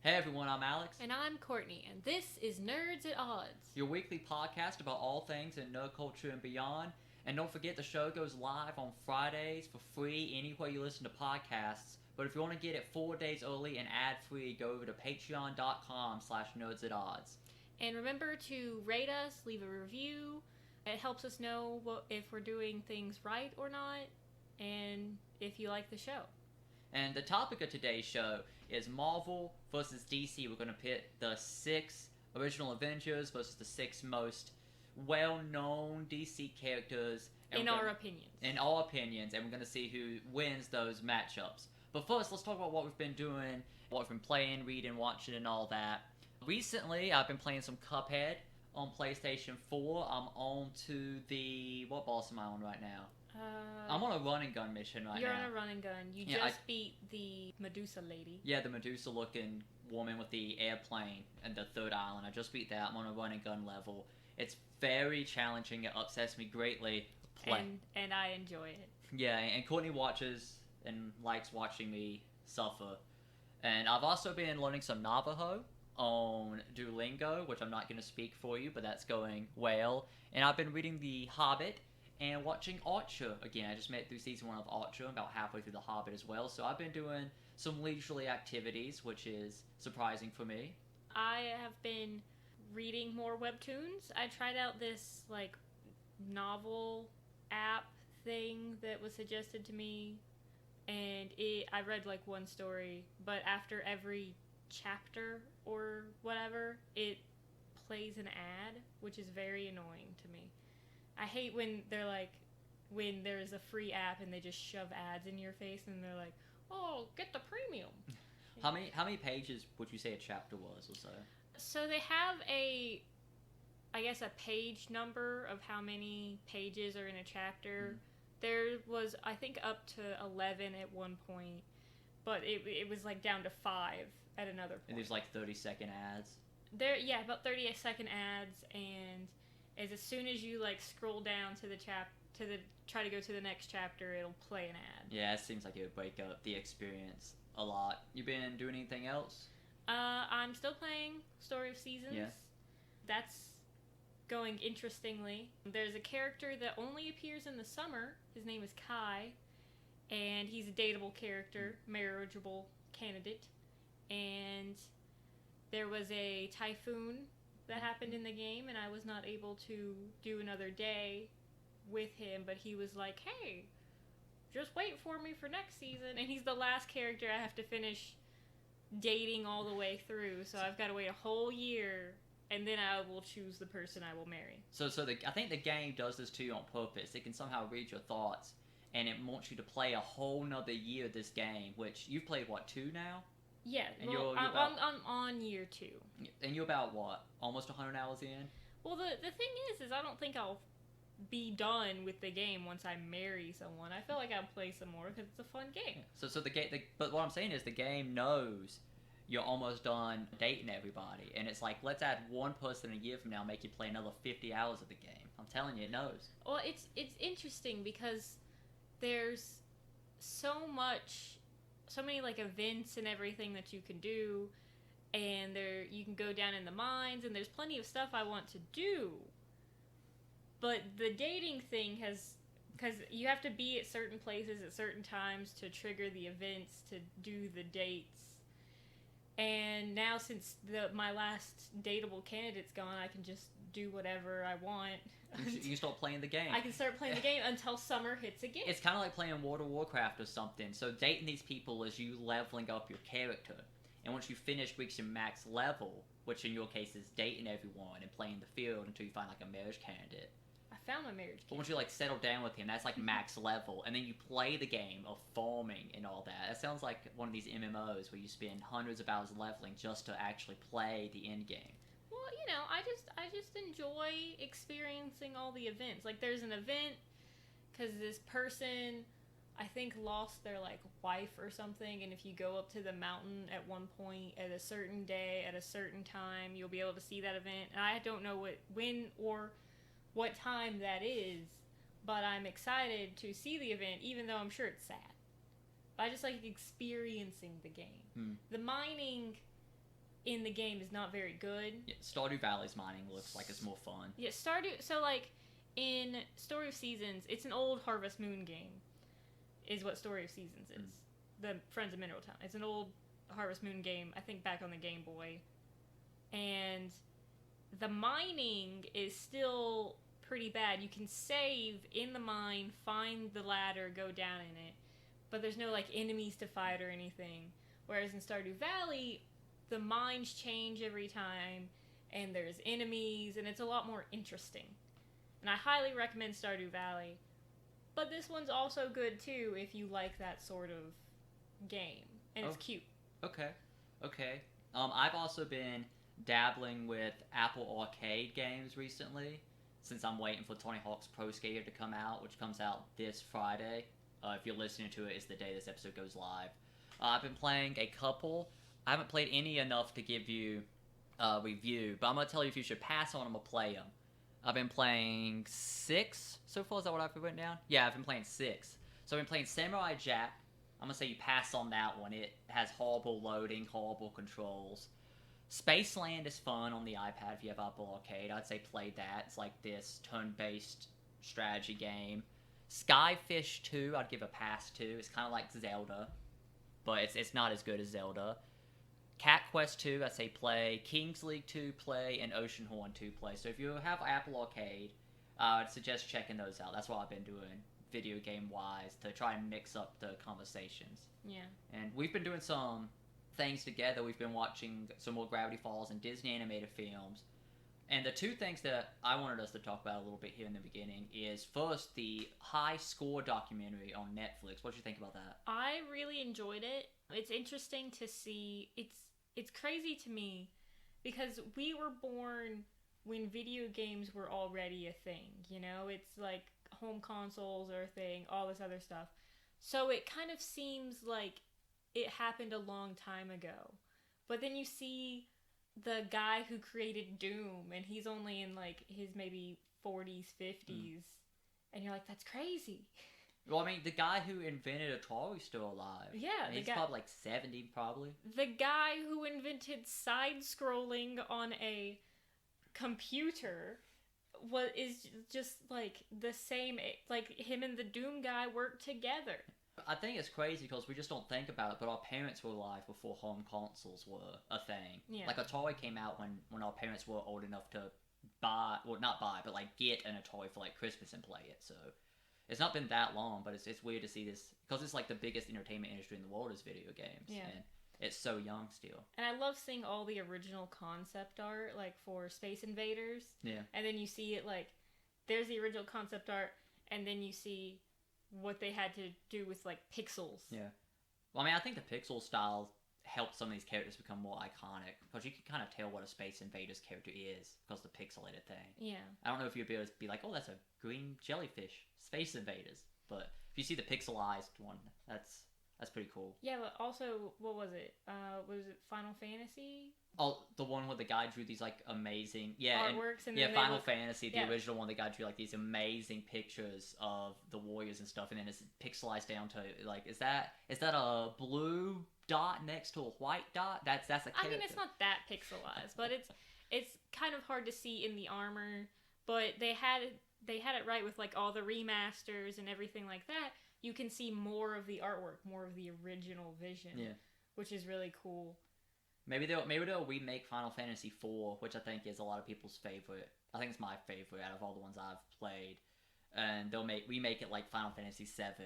Hey everyone, I'm Alex. And I'm Courtney, and this is Nerds at Odds. Your weekly podcast about all things in nerd culture and beyond. And don't forget the show goes live on Fridays for free anywhere you listen to podcasts. But if you want to get it 4 days early and ad-free, go over to patreon.com/nerdsatodds. And remember to rate us, leave a review. It helps us know if we're doing things right or not, and if you like the show. And the topic of today's show is Marvel versus DC. We're going to pit the 6 original Avengers versus the 6 most well-known DC characters. In our opinions. In our opinions, and we're going to see who wins those matchups. But first, let's talk about what we've been doing, what we've been playing, reading, watching, and all that. Recently, I've been playing some Cuphead on PlayStation 4. I'm on to the... What boss am I on right now? I'm on a run and gun mission right now. You're on a run and gun. You just beat the Medusa lady. Yeah, the Medusa-looking woman with the airplane and the third island. I just beat that. I'm on a run and gun level. It's very challenging. It upsets me greatly. And I enjoy it. Yeah, and Courtney watches and likes watching me suffer. And I've also been learning some Navajo on Duolingo, which I'm not going to speak for you, but that's going well. And I've been reading The Hobbit and watching Archer again. I just made it through season 1 of Archer, about halfway through The Hobbit as well. So I've been doing some leisurely activities, which is surprising for me. I have been reading more webtoons. I tried out this novel app thing that was suggested to me, and I read one story, but after every chapter or whatever, it plays an ad, which is very annoying to me. I hate when they're when there's a free app and they just shove ads in your face and they're like, oh, get the premium. How many pages would you say a chapter was or so? So they have a page number of how many pages are in a chapter. There was, I think, up to 11 at one point, but it was down to 5 at another point. And there's 30-second ads? About 30-second ads, and as soon as you scroll down to try to go to the next chapter, it'll play an ad. Yeah, it seems like it would break up the experience a lot. You been doing anything else? I'm still playing Story of Seasons. Yeah. That's going interestingly. There's a character that only appears in the summer. His name is Kai, and he's a dateable character, marriageable candidate. And there was a typhoon that happened in the game, and I was not able to do another day with him, but he was like, hey, just wait for me for next season. And he's the last character I have to finish dating all the way through, so I've got to wait a whole year, and then I will choose the person I will marry. So I think the game does this to you on purpose. It can somehow read your thoughts, and it wants you to play a whole nother year of this game, which you've played, 2 now? Yeah, and I'm on year 2. And you're about, almost 100 hours in? Well, the thing is I don't think I'll be done with the game once I marry someone. I feel like I'll play some more because it's a fun game. Yeah. So the game, but what I'm saying is the game knows you're almost done dating everybody, and it's let's add one person a year from now, make you play another 50 hours of the game. I'm telling you, it knows. Well, it's interesting because there's so many events and everything that you can do, and you can go down in the mines, and there's plenty of stuff I want to do. But the dating thing because you have to be at certain places at certain times to trigger the events to do the dates. And now since my last dateable candidate's gone, I can just do whatever I want. You can start playing the game. I can start playing the game until summer hits again. It's kind of like playing World of Warcraft or something. So dating these people is you leveling up your character. And once you finish reaching max level, which in your case is dating everyone and playing the field until you find a marriage candidate. I found my marriage candidate. But once you settle down with him, that's max level. And then you play the game of farming and all that. That sounds like one of these MMOs where you spend hundreds of hours leveling just to actually play the end game. Well, I just enjoy experiencing all the events. There's an event because this person, I think, lost their wife or something, and if you go up to the mountain at one point at a certain day at a certain time, you'll be able to see that event. And I don't know when or what time that is, but I'm excited to see the event, even though I'm sure it's sad. I just like experiencing the game. The mining in the game is not very good. Yeah, Stardew Valley's mining looks like it's more fun. Yeah, Stardew. So like in Story of Seasons, it's an old Harvest Moon game, is what Story of Seasons is. The Friends of Mineral Town. It's an old Harvest Moon game, I think back on the Game Boy, and the mining is still pretty bad. You can save in the mine, find the ladder, go down in it, but there's no like enemies to fight or anything. Whereas in Stardew Valley, the mines change every time, and there's enemies, and it's a lot more interesting. And I highly recommend Stardew Valley. But this one's also good too if you like that sort of game, and it's cute. Okay. I've also been dabbling with Apple Arcade games recently, since I'm waiting for Tony Hawk's Pro Skater to come out, which comes out this Friday. If you're listening to it, it's the day this episode goes live. I've been playing a couple. I haven't played any enough to give you a review, but I'm going to tell you if you should pass on them or play them. I've been playing 6 so far. Is that what I've written down? Yeah, I've been playing 6. So I've been playing Samurai Jack. I'm going to say you pass on that one. It has horrible loading, horrible controls. Spaceland is fun on the iPad if you have Apple Arcade. I'd say play that. It's like this turn-based strategy game. Skyfish 2, I'd give a pass to. It's kind of like Zelda, but it's not as good as Zelda. Cat Quest 2, I'd say play. Kings League 2, play. And Oceanhorn 2, play. So if you have Apple Arcade, I'd suggest checking those out. That's what I've been doing, video game-wise, to try and mix up the conversations. Yeah. And we've been doing some things together. We've been watching some more Gravity Falls and Disney animated films. And the two things that I wanted us to talk about a little bit here in the beginning is, first, the High Score documentary on Netflix. What did you think about that? I really enjoyed it. It's interesting to see. It's crazy to me because we were born when video games were already a thing, you know? It's like home consoles are a thing, all this other stuff. So it kind of seems like it happened a long time ago. But then you see the guy who created Doom, and he's only in like his maybe 40s, 50s, and you're like, that's crazy. Well, I mean, the guy who invented Atari's still alive. Yeah, he's probably like 70, probably. The guy who invented side-scrolling on a computer is just like the same. Like him and the Doom guy worked together. I think it's crazy because we just don't think about it, but our parents were alive before home consoles were a thing. Yeah. Like Atari came out when our parents were old enough to buy, well, not buy, but like get an Atari for like Christmas and play it. So it's not been that long, but it's weird to see this because it's like the biggest entertainment industry in the world is video games. Yeah. And it's so young still. And I love seeing all the original concept art, like for Space Invaders. Yeah. And then you see it like, there's the original concept art, and then you see what they had to do with like pixels. Yeah. Well, I mean, I think the pixel style helped some of these characters become more iconic because you can kind of tell what a Space Invaders character is because the pixelated thing. Yeah. I don't know if you'd be able to be like, oh, that's a green jellyfish, Space Invaders. But if you see the pixelized one, that's pretty cool. Yeah, but also, what was it? Was it Final Fantasy? Oh, the one where the guy drew these like amazing artworks and yeah, then Final Fantasy, the yeah. original one, the guy drew like these amazing pictures of the warriors and stuff, and then it's pixelized down to like, is that a blue dot next to a white dot? That's a character. I mean, it's not that pixelized, but it's kind of hard to see in the armor. But they had it right with like all the remasters and everything like that. You can see more of the artwork, more of the original vision, which is really cool. Maybe they'll remake Final Fantasy IV, which I think is a lot of people's favorite. I think it's my favorite out of all the ones I've played, and they'll remake it like Final Fantasy VII,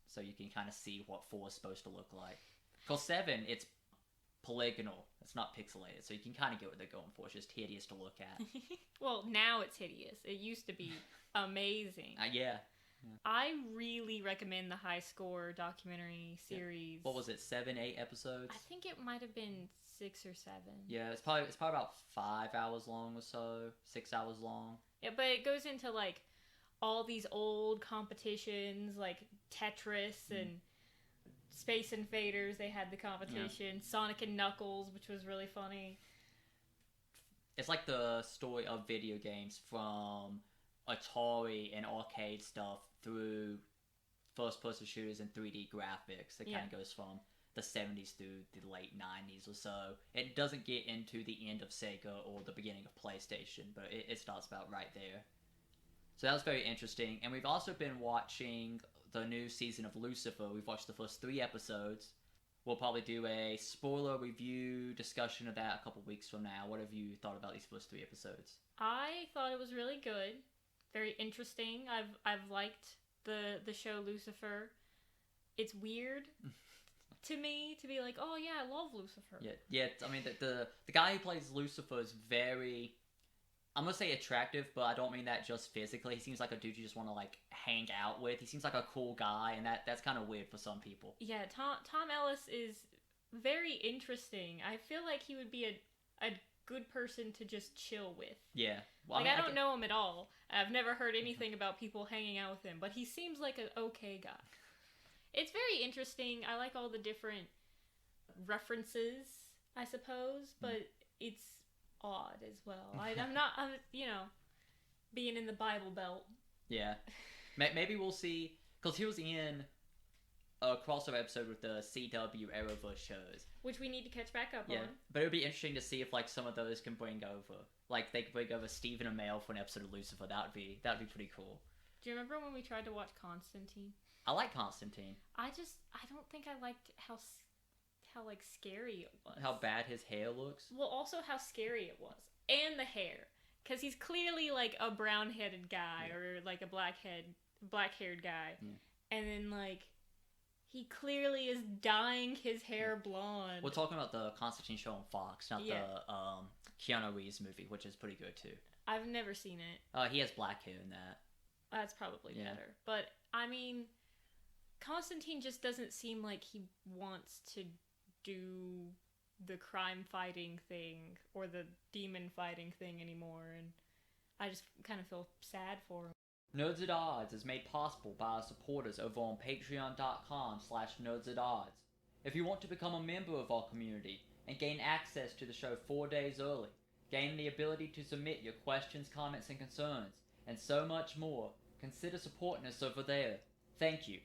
so you can kind of see what 4 is supposed to look like. Because 7, it's polygonal, it's not pixelated, so you can kind of get what they're going for. It's just hideous to look at. Well, now it's hideous. It used to be amazing. Yeah. I really recommend the High Score documentary series. What was it? 7, 8 episodes? I think it might have been 6 or 7. Yeah, it's probably about 5 hours long or so, 6 hours long. Yeah, but it goes into like all these old competitions, like Tetris and Space Invaders. They had the competition. Sonic and Knuckles, which was really funny. It's like the story of video games from Atari and arcade stuff through first-person shooters and 3D graphics. It kind of goes from the 70s through the late 90s or so. It doesn't get into the end of Sega or the beginning of PlayStation, but it starts about right there. So that was very interesting. And we've also been watching the new season of Lucifer. We've watched the first 3 episodes. We'll probably do a spoiler review discussion of that a couple weeks from now. What have you thought about these first 3 episodes? I thought it was really good, very interesting. I've liked the show Lucifer. It's weird to me to be like, oh yeah, I love Lucifer. Yeah. I mean, the guy who plays Lucifer is very, I'm gonna say attractive, but I don't mean that just physically. He seems like a dude you just want to like hang out with. He seems like a cool guy, and that's kind of weird for some people. Yeah, Tom Ellis is very interesting. I feel like he would be a good person to just chill with. Yeah. Well, I don't know him at all. I've never heard anything about people hanging out with him, but he seems like an okay guy. It's very interesting. I like all the different references, I suppose, but it's odd as well. I'm being in the Bible Belt. Yeah. Maybe we'll see, because he was in a crossover episode with the CW Arrowverse shows. Which we need to catch back up on. But it would be interesting to see if like some of those can bring over, like they could bring over Stephen Amell for an episode of Lucifer. That'd be pretty cool. Do you remember when we tried to watch Constantine? I like Constantine. I don't think I liked how like scary it was. How bad his hair looks. Well, also how scary it was, and the hair, because he's clearly like a brown-headed guy or like a black-haired guy, and then like he clearly is dyeing his hair blonde. We're talking about the Constantine show on Fox, not the Keanu Reeves movie, which is pretty good too. I've never seen it. He has black hair in that. That's probably better. But I mean, Constantine just doesn't seem like he wants to do the crime fighting thing or the demon fighting thing anymore, and I just kind of feel sad for him. Nerds at Odds is made possible by our supporters over on patreon.com/nerdsatodds. If you want to become a member of our community and gain access to the show 4 days early, gain the ability to submit your questions, comments, and concerns, and so much more, consider supporting us over there. Thank you.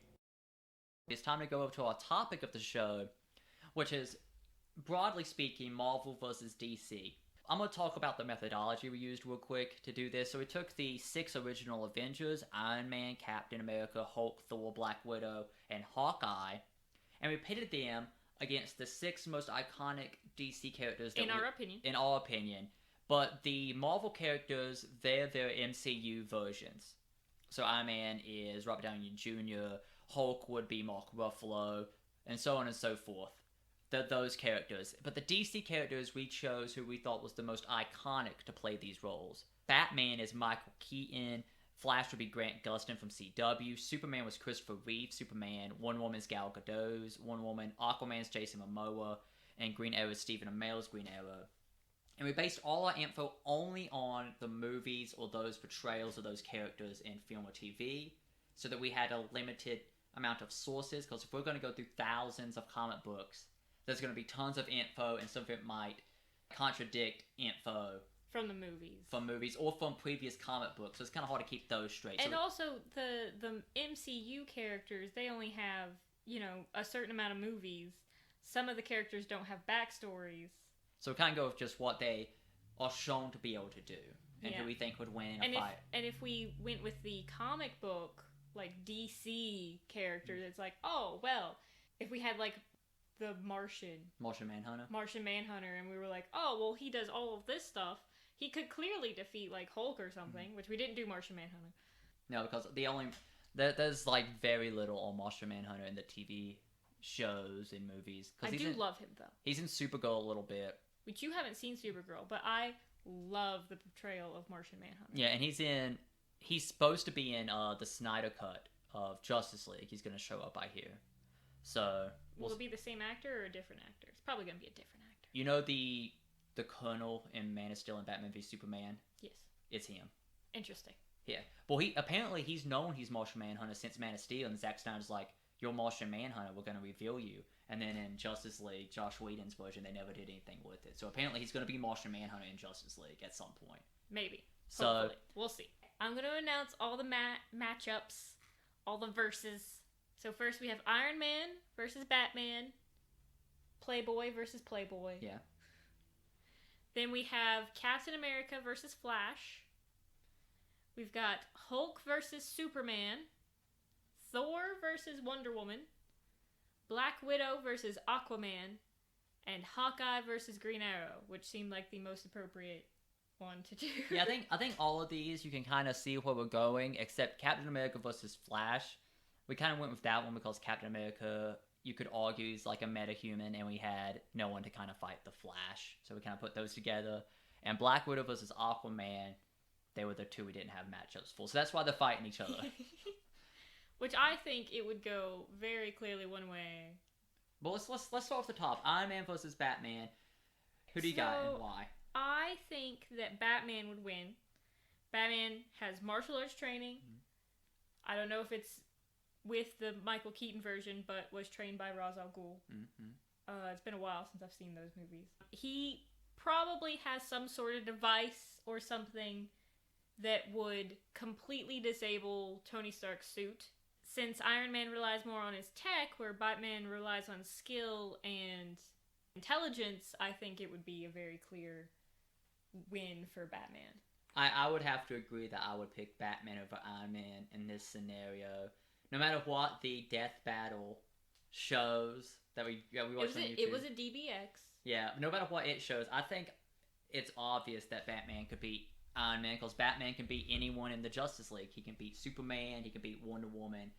It's time to go over to our topic of the show, which is, broadly speaking, Marvel versus DC. I'm going to talk about the methodology we used real quick to do this. So we took the 6 original Avengers, Iron Man, Captain America, Hulk, Thor, Black Widow, and Hawkeye, and we pitted them against the 6 most iconic DC characters. In our opinion. But the Marvel characters, they're their MCU versions. So Iron Man is Robert Downey Jr., Hulk would be Mark Ruffalo, and so on and so forth. Those characters. But the DC characters, we chose who we thought was the most iconic to play these roles. Batman is Michael Keaton, Flash would be Grant Gustin from CW, Superman was Christopher Reeve, Superman, Wonder Woman's Gal Gadot's Wonder Woman, Aquaman's Jason Momoa, and Green Arrow's Stephen Amell's Green Arrow. And we based all our info only on the movies or those portrayals of those characters in film or TV, so that we had a limited amount of sources, because if we're going to go through thousands of comic books, there's going to be tons of info, and some of it might contradict info from the movies. From movies or from previous comic books, so it's kind of hard to keep those straight. And also, the MCU characters, they only have, a certain amount of movies. Some of the characters don't have backstories. So we kind of go with just what they are shown to be able to do, and who we think would win in a fight. And if we went with the comic book, like DC characters, it's like, oh, well, if we had like the Martian Manhunter, and we were like, oh, well, he does all of this stuff, he could clearly defeat like Hulk or something, which we didn't do Martian Manhunter. No, because there's like very little on Martian Manhunter in the TV shows and movies. I do love him though. He's in Supergirl a little bit. Which you haven't seen Supergirl, but I love the portrayal of Martian Manhunter. Yeah, and he's supposed to be in the Snyder Cut of Justice League. He's going to show up, I hear. So will it be the same actor or a different actor? It's probably going to be a different actor. You know the Colonel in Man of Steel and Batman v Superman? Yes. It's him. Interesting. Yeah. Well, he's known he's Martian Manhunter since Man of Steel, and Zack Snyder's like, you're Martian Manhunter, we're going to reveal you. And then in Justice League, Josh Whedon's version, they never did anything with it. So apparently he's going to be Martian Manhunter in Justice League at some point. Maybe. So hopefully. We'll see. I'm going to announce all the matchups, all the verses. So first we have Iron Man versus Batman, Playboy versus Playboy. Yeah. Then we have Captain America versus Flash. We've got Hulk versus Superman. Thor versus Wonder Woman. Black Widow versus Aquaman. And Hawkeye versus Green Arrow, which seemed like the most appropriate one to do. Yeah, I think all of these you can kind of see where we're going, except Captain America versus Flash. We kind of went with that one because Captain America, you could argue, is like a metahuman, and we had no one to kind of fight the Flash, so we kind of put those together. And Black Widow versus Aquaman, they were the two we didn't have matchups for, so that's why they're fighting each other. Which I think it would go very clearly one way. Well, let's start off the top. Iron Man versus Batman. Who do you got and why? I think that Batman would win. Batman has martial arts training. I don't know if it's with the Michael Keaton version, but was trained by Ra's al Ghul. It's been a while since I've seen those movies. He probably has some sort of device or something that would completely disable Tony Stark's suit. Since Iron Man relies more on his tech, where Batman relies on skill and intelligence, I think it would be a very clear win for Batman. I would have to agree that I would pick Batman over Iron Man in this scenario. No matter what the death battle shows that we watched on YouTube. It was a DBX. Yeah, no matter what it shows, I think it's obvious that Batman could beat Iron Man, because Batman can beat anyone in the Justice League. He can beat Superman, he can beat Wonder Woman.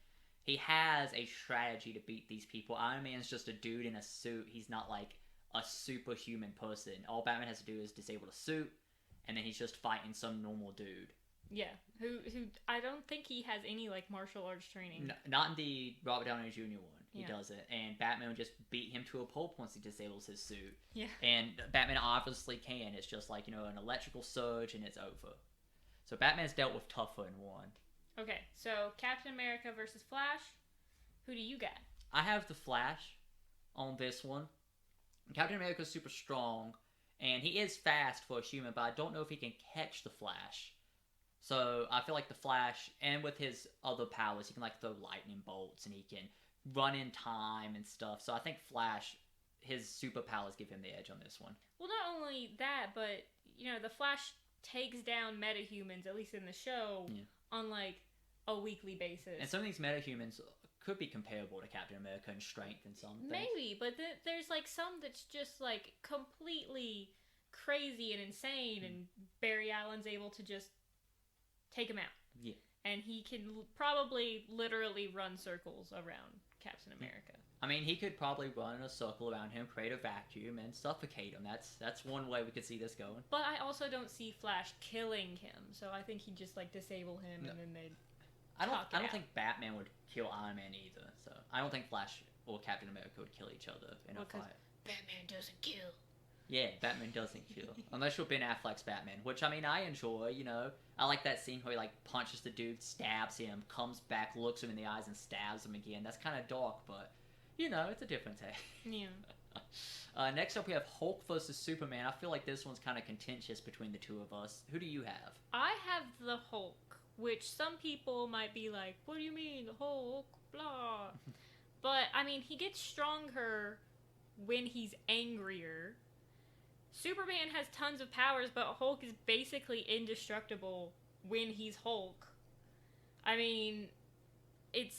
He has a strategy to beat these people. Iron Man's just a dude in a suit. He's not like a superhuman person. All Batman has to do is disable the suit, and then he's just fighting some normal dude. Yeah, who I don't think he has any like martial arts training. No, not in the Robert Downey Jr. one. He Yeah. doesn't. And Batman would just beat him to a pulp once he disables his suit. Yeah. And Batman obviously can. It's just like, an electrical surge and it's over. So Batman's dealt with tougher and won. Okay, so Captain America versus Flash. Who do you got? I have the Flash on this one. Captain America's super strong, and he is fast for a human, but I don't know if he can catch the Flash. So I feel like the Flash, and with his other powers, he can like throw lightning bolts, and he can run in time and stuff. So I think Flash, his superpowers give him the edge on this one. Well, not only that, but the Flash takes down metahumans, at least in the show, on like a weekly basis. And some of these metahumans could be comparable to Captain America in strength and some things. Maybe, but there's like some that's just like completely crazy and insane, and Barry Allen's able to just take him out. Yeah. And he can probably literally run circles around Captain America. I mean, he could probably run in a circle around him, create a vacuum, and suffocate him. That's one way we could see this going. But I also don't see Flash killing him, so I think he'd just like disable him, and then they'd. I don't think Batman would kill Iron Man either. So I don't think Flash or Captain America would kill each other in a fight. Batman doesn't kill. Yeah, Batman doesn't kill. Unless you're Ben Affleck's Batman, which, I mean, I enjoy, I like that scene where he, like, punches the dude, stabs him, comes back, looks him in the eyes, and stabs him again. That's kind of dark, but, it's a different take. Yeah. Next up, we have Hulk versus Superman. I feel like this one's kind of contentious between the two of us. Who do you have? I have the Hulk, which some people might be like, what do you mean, the Hulk, blah. But, I mean, he gets stronger when he's angrier. Superman has tons of powers, but Hulk is basically indestructible when he's Hulk. I mean, if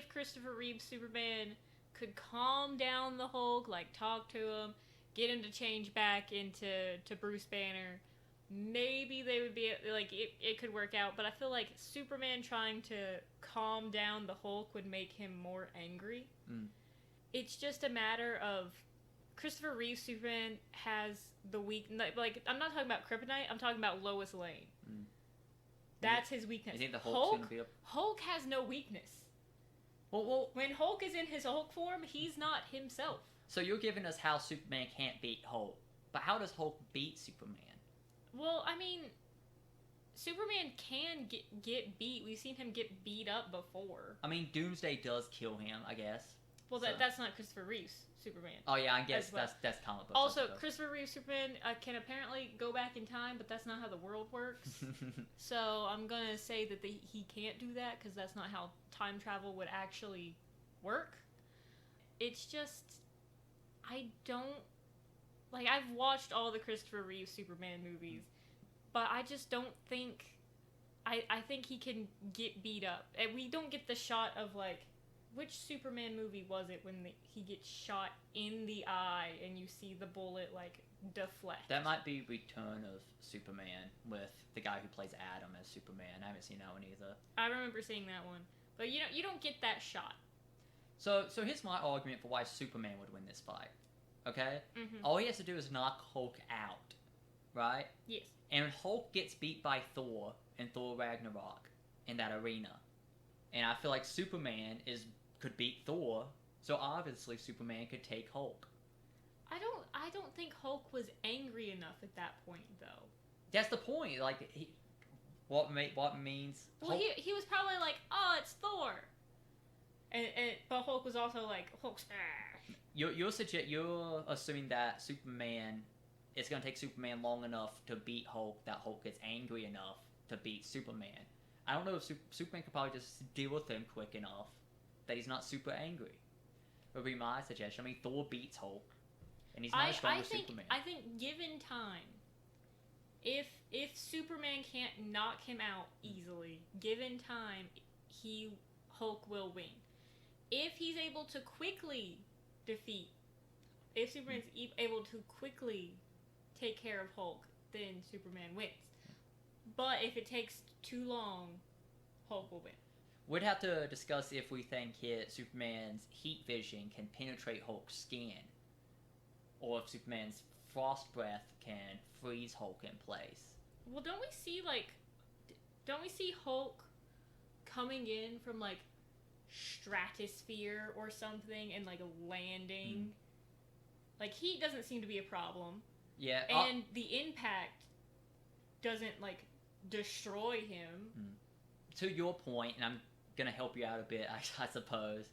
Christopher Reeve's Superman could calm down the Hulk, like talk to him, get him to change back into Bruce Banner, maybe they would be, like, it could work out. But I feel like Superman trying to calm down the Hulk would make him more angry. It's just a matter of Christopher Reeve's Superman has the like, I'm not talking about Kryptonite, I'm talking about Lois Lane. That's his weakness. You think the Hulk's gonna be Hulk has no weakness. Well, when Hulk is in his Hulk form, he's not himself. So you're giving us how Superman can't beat Hulk, but how does Hulk beat Superman? Well, I mean, Superman can get beat. We've seen him get beat up before. I mean, Doomsday does kill him, I guess. Well, that's not Christopher Reeve's Superman. Oh yeah, I guess well. that's comic book. Also, Christopher Reeve's Superman can apparently go back in time, but that's not how the world works. So I'm gonna say that he can't do that because that's not how time travel would actually work. it's just, I don't, like, I've watched all the Christopher Reeve Superman movies, but I just don't think, I think he can get beat up. And we don't get the shot of, like, which Superman movie was it when he gets shot in the eye and you see the bullet, like, deflect? That might be Return of Superman with the guy who plays Adam as Superman. I haven't seen that one either. I remember seeing that one. But you don't get that shot. So here's my argument for why Superman would win this fight. Okay? Mm-hmm. All he has to do is knock Hulk out. Right? Yes. And Hulk gets beat by Thor in Thor Ragnarok in that arena. And I feel like Superman could beat Thor, so obviously Superman could take Hulk. I don't think Hulk was angry enough at that point, though. That's the point. Like, what means? Well, Hulk... he was probably like, oh, it's Thor. But Hulk was also like, Hulk's. You're assuming that Superman, it's gonna take Superman long enough to beat Hulk that Hulk gets angry enough to beat Superman. I don't know if Superman could probably just deal with him quick enough that he's not super angry. Would be my suggestion. I mean, Thor beats Hulk, and he's not as strong as Superman. I think given time, if Superman can't knock him out easily, given time, Hulk will win. If he's able to quickly defeat, if Superman's able to quickly take care of Hulk, then Superman wins. But if it takes too long, Hulk will win. We'd have to discuss if we think Superman's heat vision can penetrate Hulk's skin, or if Superman's frost breath can freeze Hulk in place. Well, don't we see Hulk coming in from, like, stratosphere or something and, like, landing? Like, heat doesn't seem to be a problem. Yeah. And the impact doesn't, like, destroy him. To your point, and I'm gonna help you out a bit, I suppose.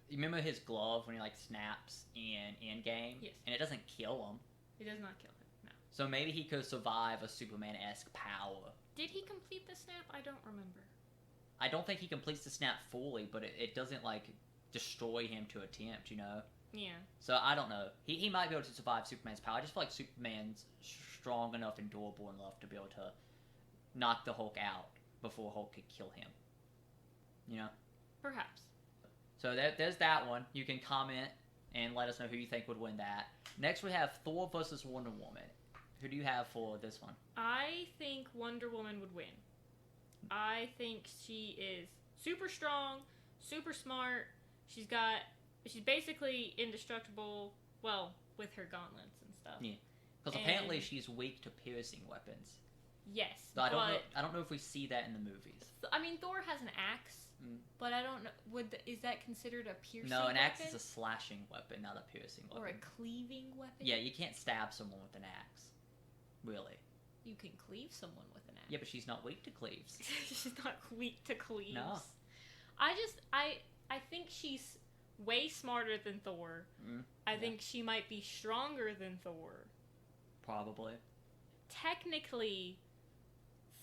You remember his glove when he, like, snaps in Endgame? Yes. And it doesn't kill him. It does not kill him, no. So maybe he could survive a Superman-esque power. Did he complete the snap? I don't remember. I don't think he completes the snap fully, but it doesn't, like, destroy him to attempt, you know? Yeah. So I don't know. He might be able to survive Superman's power. I just feel like Superman's strong enough and durable enough to be able to knock the Hulk out before Hulk could kill him. You know? Perhaps. So there's that one. You can comment and let us know who you think would win that. Next we have Thor versus Wonder Woman. Who do you have for this one? I think Wonder Woman would win. I think she is super strong, super smart. She's basically indestructible, well, with her gauntlets and stuff. Yeah. Because apparently she's weak to piercing weapons. Yes. So I don't know if we see that in the movies. I mean, Thor has an axe, but I don't know. Is that considered a piercing weapon? No, an axe is a slashing weapon, not a piercing weapon. Or a cleaving weapon? Yeah, you can't stab someone with an axe. Really. You can cleave someone with an axe. Yeah, but she's not weak to cleaves. She's not weak to cleaves. No. I think she's way smarter than Thor. I think she might be stronger than Thor. Probably. Technically,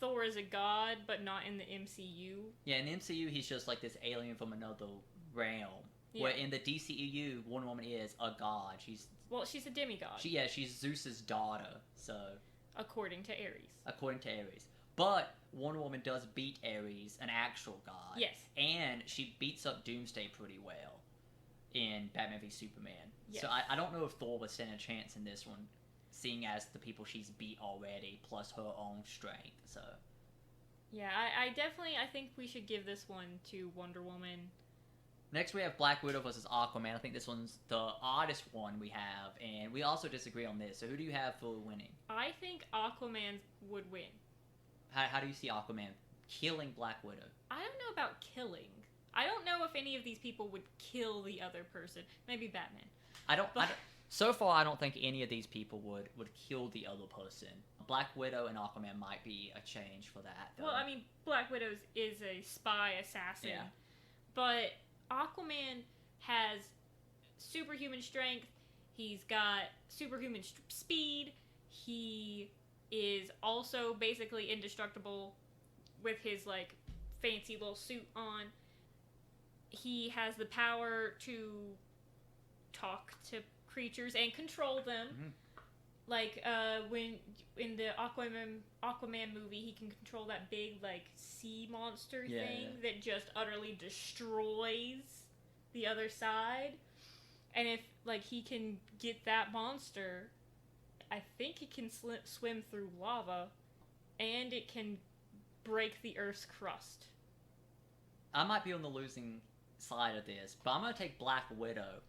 Thor is a god, but not in the MCU. Yeah, in the MCU, he's just like this alien from another realm. Yeah. Where in the DCEU, Wonder Woman is a god. She's a demigod. She's Zeus's daughter, so... According to Ares. But Wonder Woman does beat Ares, an actual god. Yes. And she beats up Doomsday pretty well in Batman v Superman. Yes. So I don't know if Thor would stand a chance in this one, seeing as the people she's beat already, plus her own strength, so... Yeah, I think we should give this one to Wonder Woman. Next we have Black Widow versus Aquaman. I think this one's the oddest one we have, and we also disagree on this. So who do you have for winning? I think Aquaman would win. How do you see Aquaman killing Black Widow? I don't know about killing. I don't know if any of these people would kill the other person. Maybe Batman. So far, I don't think any of these people would kill the other person. Black Widow and Aquaman might be a change for that, though. Well, I mean, Black Widow is a spy assassin. Yeah. But Aquaman has superhuman strength. He's got superhuman speed. He is also basically indestructible with his, like, fancy little suit on. he has the power to talk to creatures and control them. Mhm. Like when in the Aquaman movie, he can control that big like sea monster thing that just utterly destroys the other side. And if like he can get that monster, I think it can swim through lava, and it can break the Earth's crust. I might be on the losing side of this, but I'm gonna take Black Widow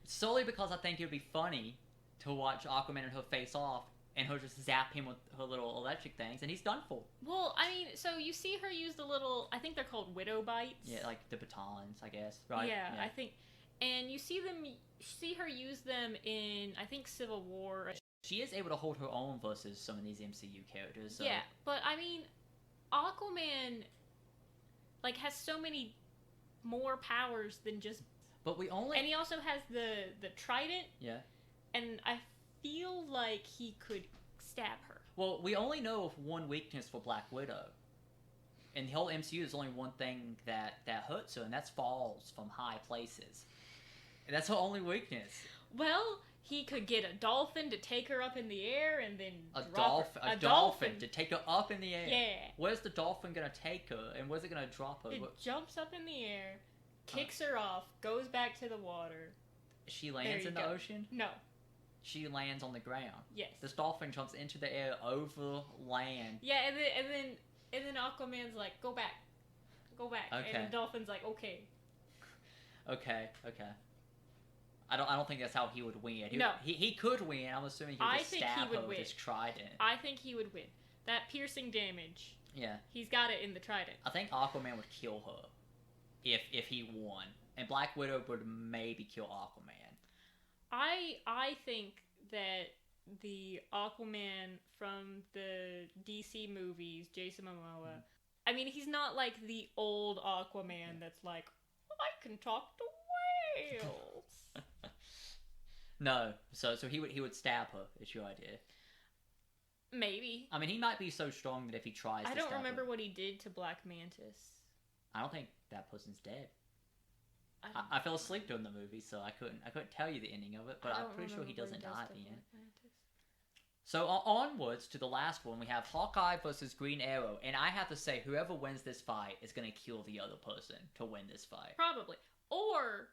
solely because I think it would be funny to watch Aquaman and her face off, and her just zap him with her little electric things, and he's done for. Well, I mean, so you see her use the little, I think they're called widow bites. Yeah, like the batons, I guess, right? Yeah, I think, and you see her use them in, I think, Civil War. She is able to hold her own versus some of these MCU characters. So. Yeah, but I mean, Aquaman, like, has so many more powers than just. But we only. And he also has the trident. Yeah. And I feel like he could stab her. Well, we only know of one weakness for Black Widow. In the whole MCU, there's only one thing that hurts her, and that's falls from high places. And that's her only weakness. Well, he could get a dolphin to take her up in the air and then A drop dolphin to take her up in the air. Yeah. Where's the dolphin gonna take her, and where's it gonna drop her? It jumps up in the air, kicks her off, goes back to the water. She lands in the ocean? No. She lands on the ground. Yes. This dolphin jumps into the air over land. Yeah, and then Aquaman's like, go back. Okay. And the dolphin's like, okay. Okay. I don't think that's how he would win. No. He could win. I'm assuming he would just stab her with his trident. I think he would win. That piercing damage. Yeah. He's got it in the trident. I think Aquaman would kill her if he won. And Black Widow would maybe kill Aquaman. I think that the Aquaman from the DC movies, Jason Momoa, I mean, he's not like the old Aquaman that's like, I can talk to whales. No, so he would stab her. Is your idea? Maybe. I mean, he might be so strong that if he tries, I don't remember her, what he did to Black Mantis. I don't think that person's dead. I fell asleep during the movie, so I couldn't tell you the ending of it. But I'm pretty sure he doesn't die at the end. So onwards to the last one, we have Hawkeye versus Green Arrow, and I have to say, whoever wins this fight is gonna kill the other person to win this fight. Probably, or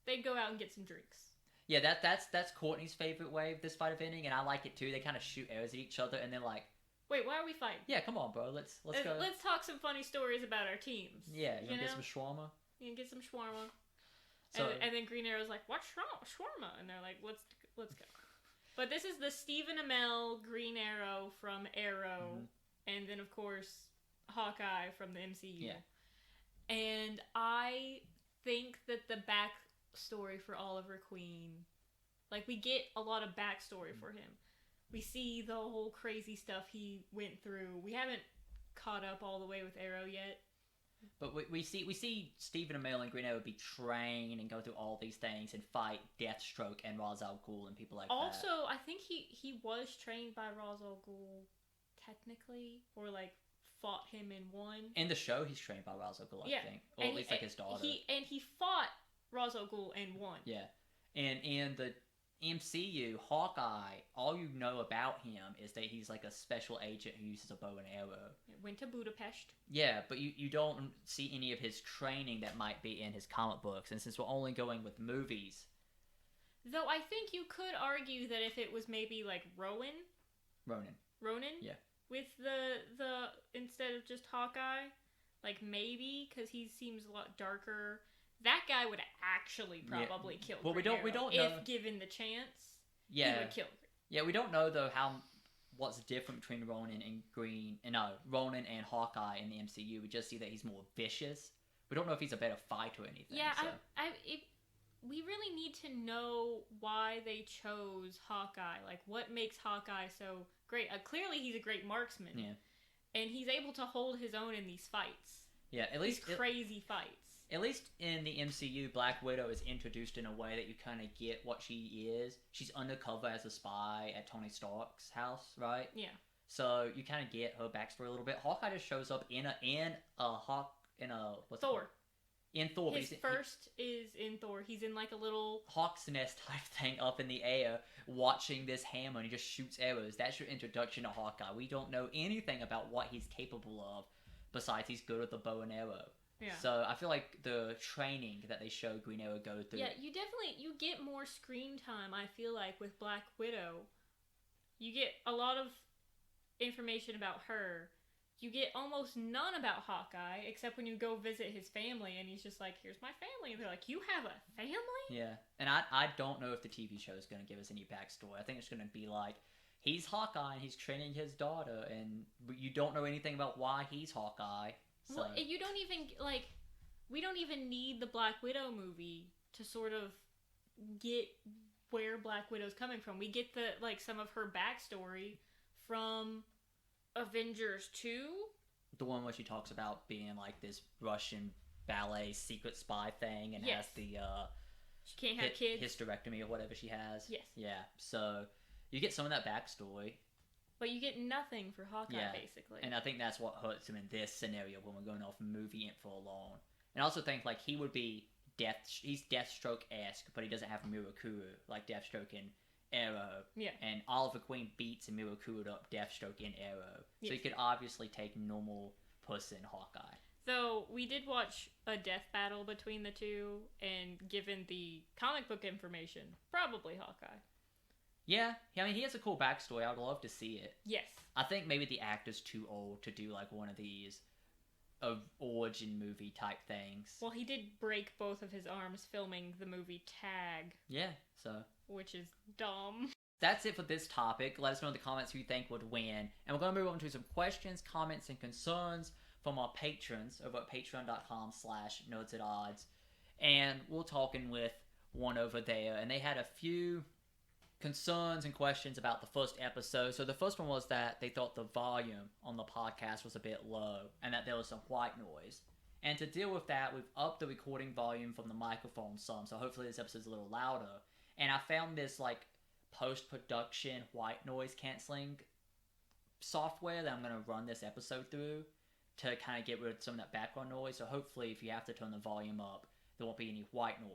they'd go out and get some drinks. Yeah, that's Courtney's favorite way of this fight of ending, and I like it too. They kind of shoot arrows at each other, and they're like, "Wait, why are we fighting?" Yeah, come on, bro. Let's go. Let's talk some funny stories about our teams. Yeah, you wanna get some shawarma? You can get some shawarma. So, and then Green Arrow's like, "What shawarma?" And they're like, "Let's go." But this is the Stephen Amell Green Arrow from Arrow, and then of course Hawkeye from the MCU. Yeah. And I think that the backstory for Oliver Queen, like, we get a lot of backstory for him. We see the whole crazy stuff he went through. We haven't caught up all the way with Arrow yet. But we see Stephen Amell and Green Arrow be trained and go through all these things and fight Deathstroke and Ra's al Ghul and people like that. Also, I think he was trained by Ra's al Ghul, technically, or like fought him in one. In the show, he's trained by Ra's al Ghul, I think, or at least like his daughter. He fought Ra's al Ghul and won. Yeah, and in the MCU, Hawkeye, all you know about him is that he's like a special agent who uses a bow and arrow. Went to Budapest. Yeah, but you don't see any of his training that might be in his comic books. And since we're only going with movies... Though I think you could argue that if it was maybe like Ronan? Yeah. With the instead of just Hawkeye? Like maybe, because he seems a lot darker... That guy would actually probably kill Green Arrow. We don't know if given the chance. Yeah, he would kill. Yeah, we don't know though what's different between Ronan and Ronan and Hawkeye in the MCU. We just see that he's more vicious. We don't know if he's a better fighter or anything. Yeah, so. We really need to know why they chose Hawkeye. Like, what makes Hawkeye so great? Clearly, he's a great marksman. Yeah, and he's able to hold his own in these fights. Yeah, at least crazy fights. At least in the MCU, Black Widow is introduced in a way that you kind of get what she is. She's undercover as a spy at Tony Stark's house, right? Yeah. So you kind of get her backstory a little bit. Hawkeye just shows up in a Thor. in Thor. His first is in Thor. He's in like a little hawk's nest type thing up in the air, watching this hammer, and he just shoots arrows. That's your introduction to Hawkeye. We don't know anything about what he's capable of, besides he's good with the bow and arrow. Yeah. So I feel like the training that they show Green Arrow go through. Yeah, you get more screen time, I feel like, with Black Widow. You get a lot of information about her. You get almost none about Hawkeye, except when you go visit his family, and he's just like, here's my family. And they're like, you have a family? Yeah. And I don't know if the TV show is going to give us any backstory. I think it's going to be like, he's Hawkeye, and he's training his daughter, and you don't know anything about why he's Hawkeye. So. Well, you don't even, like, we don't even need the Black Widow movie to sort of get where Black Widow's coming from. We get some of her backstory from Avengers 2. The one where she talks about being like this Russian ballet secret spy thing and has the she can't have kids, hysterectomy or whatever she has. Yes. Yeah. So you get some of that backstory. But you get nothing for Hawkeye, basically. And I think that's what hurts him in this scenario when we're going off movie info alone. And I also think like he would be he's Deathstroke-esque, but he doesn't have Mirakuru like Deathstroke in Arrow. Yeah. And Oliver Queen beats and Mirakuru up Deathstroke in Arrow. Yes. So you could obviously take normal person Hawkeye. So we did watch a death battle between the two, and given the comic book information, probably Hawkeye. Yeah, I mean, he has a cool backstory. I would love to see it. Yes. I think maybe the actor's too old to do, like, one of these origin movie type things. Well, he did break both of his arms filming the movie Tag. Yeah, so. Which is dumb. That's it for this topic. Let us know in the comments who you think would win. And we're going to move on to some questions, comments, and concerns from our patrons over at patreon.com/nerdsatodds. And we're talking with one over there, and they had a few concerns and questions about the first episode. So the first one was that they thought the volume on the podcast was a bit low and that there was some white noise. And to deal with that, we've upped the recording volume from the microphone some, so hopefully this episode's a little louder. And I found this like post-production white noise canceling software that I'm going to run this episode through to kind of get rid of some of that background noise. So hopefully if you have to turn the volume up, there won't be any white noise.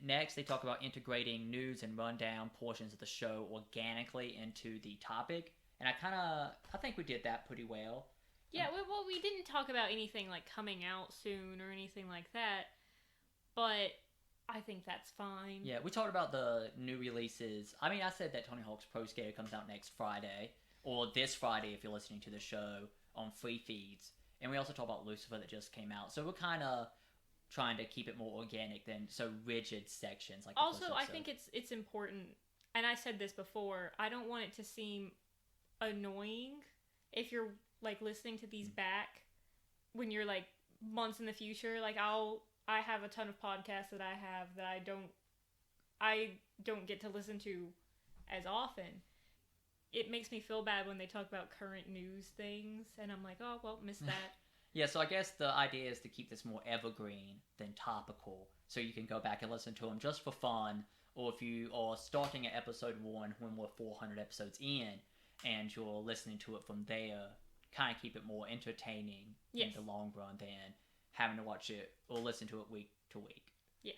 Next, they talk about integrating news and rundown portions of the show organically into the topic. And I think we did that pretty well. Yeah, well, we didn't talk about anything like coming out soon or anything like that. But I think that's fine. Yeah, we talked about the new releases. I mean, I said that Tony Hawk's Pro Skater comes out next Friday. Or this Friday if you're listening to the show on free feeds. And we also talked about Lucifer that just came out. So we're kind of trying to keep it more organic than so rigid sections like also I think it's important, and I said this before, I don't want it to seem annoying if you're like listening to these back when you're like months in the future. Like I have a ton of podcasts that I don't get to listen to as often. It makes me feel bad when they talk about current news things and I'm like, oh well, missed that. Yeah, so I guess the idea is to keep this more evergreen than topical, so you can go back and listen to them just for fun, or if you are starting at episode 1 when we're 400 episodes in, and you're listening to it from there, kind of keep it more entertaining in the long run than having to watch it or listen to it week to week. Yes.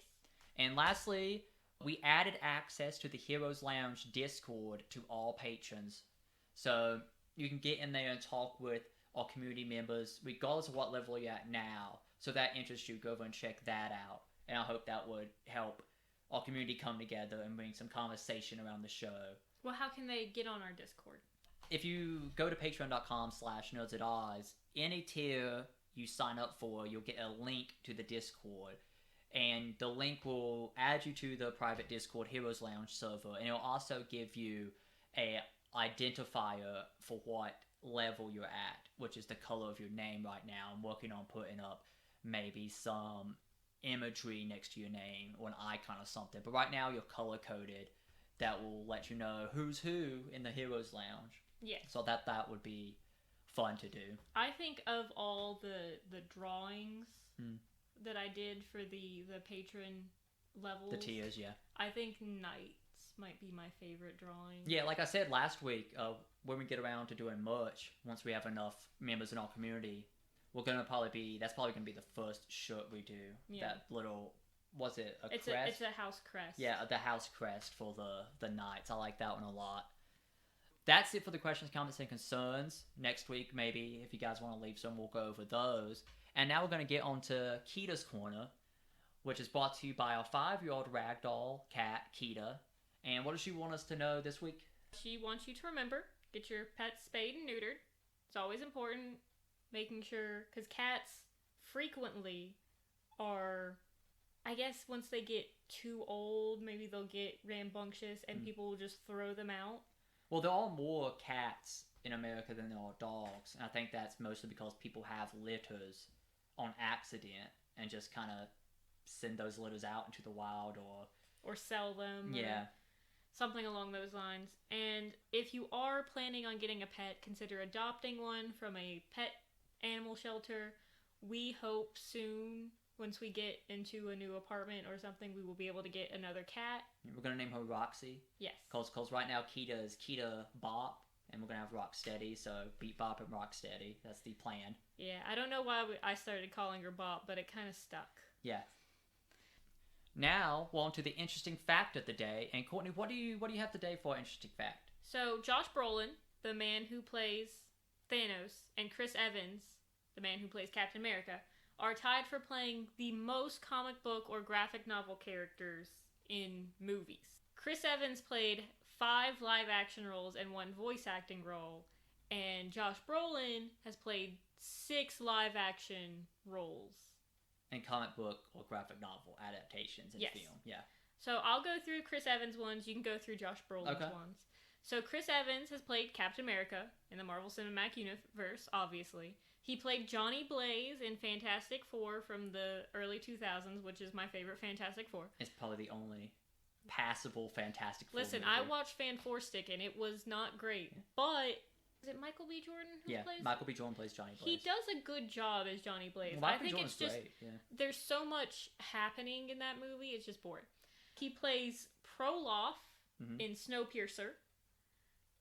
And lastly, we added access to the Heroes Lounge Discord to all patrons, so you can get in there and talk with our community members, regardless of what level you're at now. So that interests you, go over and check that out. And I hope that would help our community come together and bring some conversation around the show. Well, how can they get on our Discord? If you go to patreon.com/nerdsatodds, any tier you sign up for, you'll get a link to the Discord. And the link will add you to the private Discord Heroes Lounge server. And it'll also give you a identifier for what level you're at, which is the color of your name right now. I'm working on putting up maybe some imagery next to your name or an icon or something, but right now you're color coded. That will let you know who's who in the Heroes Lounge. Yeah. So that would be fun to do. I think of all the drawings that I did for the patron levels, the tiers, yeah, I think Knights might be my favorite drawing. Yeah, like I said last week, when we get around to doing merch, once we have enough members in our community, We're that's probably gonna be the first shirt we do. Yeah. That little, was it a It's crest? it's a house crest. Yeah, the house crest for the Knights. I like that one a lot. That's it for the questions, comments, and concerns. Next week, maybe, if you guys want to leave some, we'll go over those. And now we're going to get on to Kita's Corner, which is brought to you by our 5-year-old ragdoll cat, Kita. And what does she want us to know this week? She wants you to remember, get your pets spayed and neutered. It's always important, making sure, because cats frequently are, I guess once they get too old, maybe they'll get rambunctious and people will just throw them out. Well, there are more cats in America than there are dogs. And I think that's mostly because people have litters on accident and just kind of send those litters out into the wild or sell them. Yeah. Or something along those lines. And if you are planning on getting a pet, consider adopting one from a pet animal shelter. We hope soon, once we get into a new apartment or something, we will be able to get another cat. We're going to name her Roxy. Yes. Because right now Kita is Kita Bop, and we're going to have Rocksteady, so Beat Bop and Rocksteady. That's the plan. Yeah, I don't know why I started calling her Bop, but it kind of stuck. Yeah. Now, we're on to the interesting fact of the day. And Courtney, what do you have today for interesting fact? So, Josh Brolin, the man who plays Thanos, and Chris Evans, the man who plays Captain America, are tied for playing the most comic book or graphic novel characters in movies. Chris Evans played 5 live-action roles and 1 voice-acting role, and Josh Brolin has played 6 live-action roles. And comic book or graphic novel adaptations in film. Yeah. So I'll go through Chris Evans ones. You can go through Josh Brolin's ones. So Chris Evans has played Captain America in the Marvel Cinematic Universe, obviously. He played Johnny Blaze in Fantastic Four from the early 2000s, which is my favorite Fantastic Four. It's probably the only passable Fantastic Four Listen, movie. I watched Fan Four Stick, and it was not great. But is it Michael B. Jordan who plays? Yeah, Michael B. Jordan plays Johnny Blaze. He does a good job as Johnny Blaze. Well, I think it's just great. Yeah. there's so much happening in that movie. It's just boring. He plays Proloff in Snowpiercer,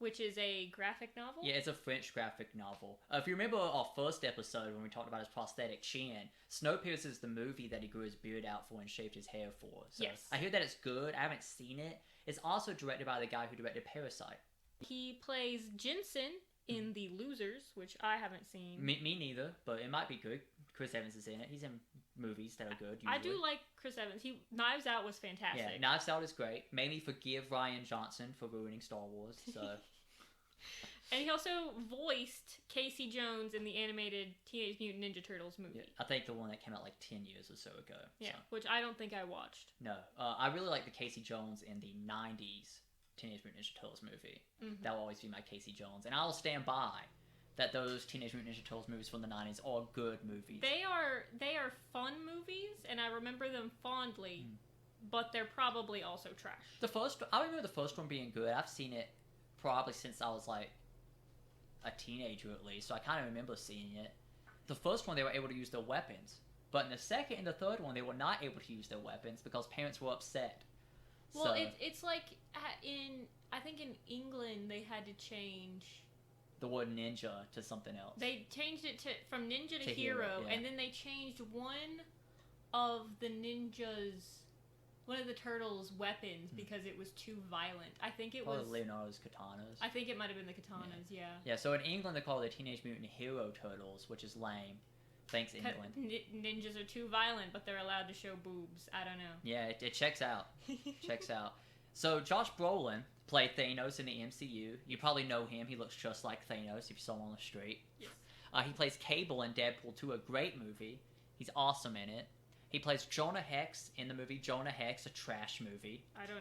which is a graphic novel. Yeah, it's a French graphic novel. If you remember our first episode when we talked about his prosthetic chin, Snowpiercer is the movie that he grew his beard out for and shaved his hair for. So yes. I hear that it's good. I haven't seen it. It's also directed by the guy who directed Parasite. He plays Jensen in The Losers, which I haven't seen. Me neither, but it might be good. Chris Evans is in it. He's in movies that are good, usually. I do like Chris Evans. Knives Out was fantastic. Yeah, Knives Out is great. Mainly forgive Rian Johnson for ruining Star Wars. So. And he also voiced Casey Jones in the animated Teenage Mutant Ninja Turtles movie. Yeah, I think the one that came out like 10 years or so ago. Yeah, so. which I don't think I watched. No. I really like the Casey Jones in the 90s Teenage Mutant Ninja Turtles movie. Mm-hmm. That will always be my Casey Jones. And I'll stand by that those Teenage Mutant Ninja Turtles movies from the 90s are good movies. They are fun movies, and I remember them fondly, but they're probably also trash. I remember the first one being good. I've seen it probably since I was like a teenager at least, so I kind of remember seeing it. The first one, they were able to use their weapons. But in the second and the third one, they were not able to use their weapons because parents were upset. Well, so, it's like I think in England they had to change the word ninja to something else. They changed it from ninja to hero, yeah. And then they changed one of the turtles' weapons because it was too violent. I think it was Leonardo's katanas. I think it might have been the katanas, yeah. Yeah, so in England they call it the Teenage Mutant Hero Turtles, which is lame. Thanks, England. Ninjas are too violent, but they're allowed to show boobs. I don't know. Yeah, it checks out. Checks out. So Josh Brolin played Thanos in the MCU. You probably know him. He looks just like Thanos if you saw him on the street. Yes. He plays Cable in Deadpool 2, a great movie. He's awesome in it. He plays Jonah Hex in the movie Jonah Hex, a trash movie. I've never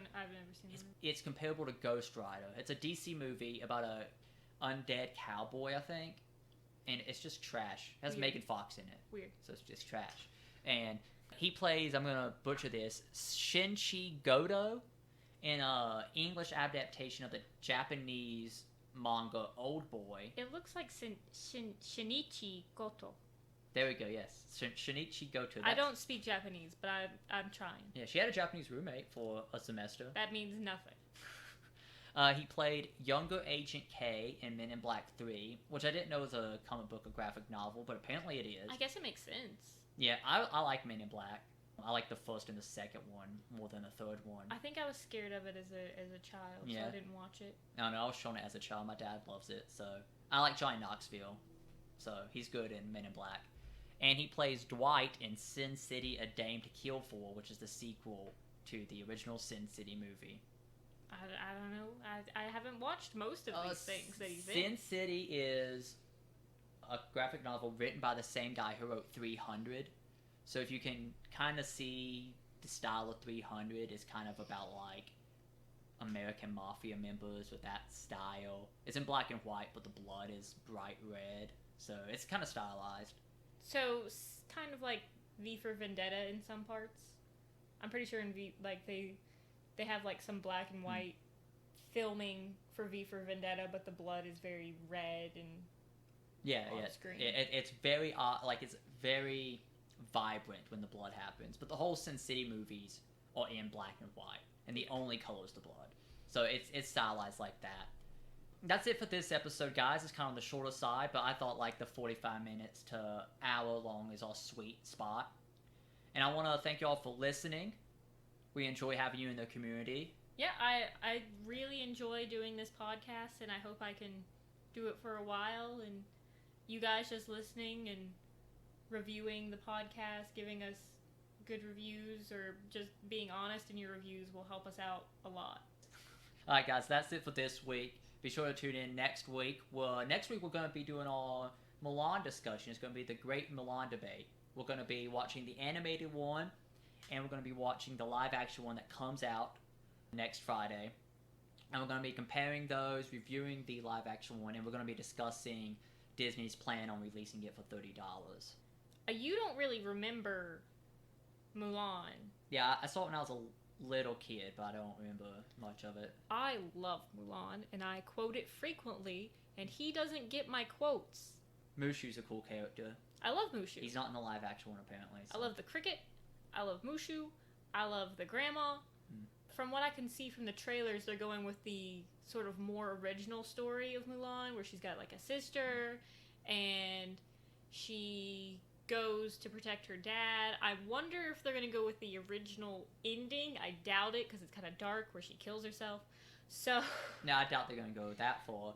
seen it. It's comparable to Ghost Rider. It's a DC movie about a undead cowboy, I think. And it's just trash. It has Weird. Megan Fox in it. Weird. So it's just trash. And he plays, I'm going to butcher this, Shinchi Goto in an English adaptation of the Japanese manga Old Boy. It looks like Shinichi Goto. There we go, yes. Shinichi Goto. I don't speak Japanese, but I'm trying. Yeah, she had a Japanese roommate for a semester. That means nothing. He played younger Agent K in Men in Black 3, which I didn't know was a comic book or graphic novel, but apparently it is. I guess it makes sense. Yeah, I like Men in Black. I like the first and the second one more than the third one. I think I was scared of it as a child, so I didn't watch it. No, I was shown it as a child. My dad loves it, so I like Johnny Knoxville, so he's good in Men in Black. And he plays Dwight in Sin City: A Dame to Kill For, which is the sequel to the original Sin City movie. I don't know. I haven't watched most of these things that he's in. Sin City is a graphic novel written by the same guy who wrote 300. So if you can kind of see the style of 300 is kind of about like American mafia members with that style. It's in black and white, but the blood is bright red. So it's kind of stylized. So kind of like V for Vendetta in some parts. I'm pretty sure in V, like they have like some black and white filming for V for Vendetta, but the blood is very red and on screen. It's very like it's very vibrant when the blood happens. But the whole Sin City movies are in black and white, and the only color is the blood. So it's stylized like that. That's it for this episode, guys. It's kind of on the shorter side, but I thought like the 45 minutes to hour long is our sweet spot. And I want to thank you all for listening. We enjoy having you in the community. Yeah, I really enjoy doing this podcast, and I hope I can do it for a while. And you guys just listening and reviewing the podcast, giving us good reviews, or just being honest in your reviews will help us out a lot. Alright, guys, that's it for this week. Be sure to tune in next week. Next week we're going to be doing our Mulan discussion. It's going to be the Great Mulan Debate. We're going to be watching the animated one, and we're going to be watching the live-action one that comes out next Friday. And we're going to be comparing those, reviewing the live-action one, and we're going to be discussing Disney's plan on releasing it for $30. You don't really remember Mulan. Yeah, I saw it when I was a little kid, but I don't remember much of it. I love Mulan, and I quote it frequently, and he doesn't get my quotes. Mushu's a cool character. I love Mushu. He's not in the live-action one, apparently. So. I love the cricket. I love Mushu. I love the grandma. From what I can see from the trailers, they're going with the sort of more original story of Mulan, where she's got like a sister, and she goes to protect her dad. I wonder if they're going to go with the original ending. I doubt it, because it's kind of dark, where she kills herself. So... No, I doubt they're going to go that far.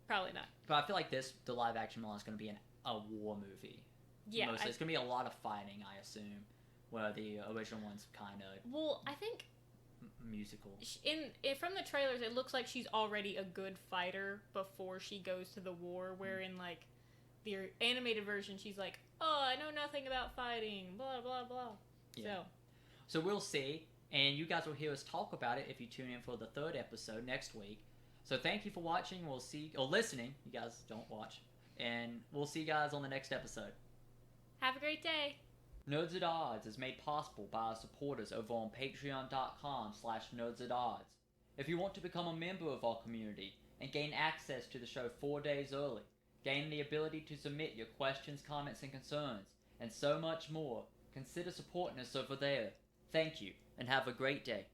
Probably not. But I feel like the live-action Mulan is going to be a war movie. Yeah. Mostly. It's going to be a lot of fighting, I assume, where the original one's kind of... Well, I think... musical. From the trailers, it looks like she's already a good fighter before she goes to the war, where in, like, the animated version, she's like, oh, I know nothing about fighting, blah, blah, blah. Yeah. So we'll see, and you guys will hear us talk about it if you tune in for the third episode next week. So thank you for watching. We'll see, or listening. You guys don't watch. And we'll see you guys on the next episode. Have a great day. Nerds at Odds is made possible by our supporters over on patreon.com/Nerds at Odds. If you want to become a member of our community and gain access to the show 4 days early, gain the ability to submit your questions, comments, and concerns, and so much more, consider supporting us over there. Thank you, and have a great day.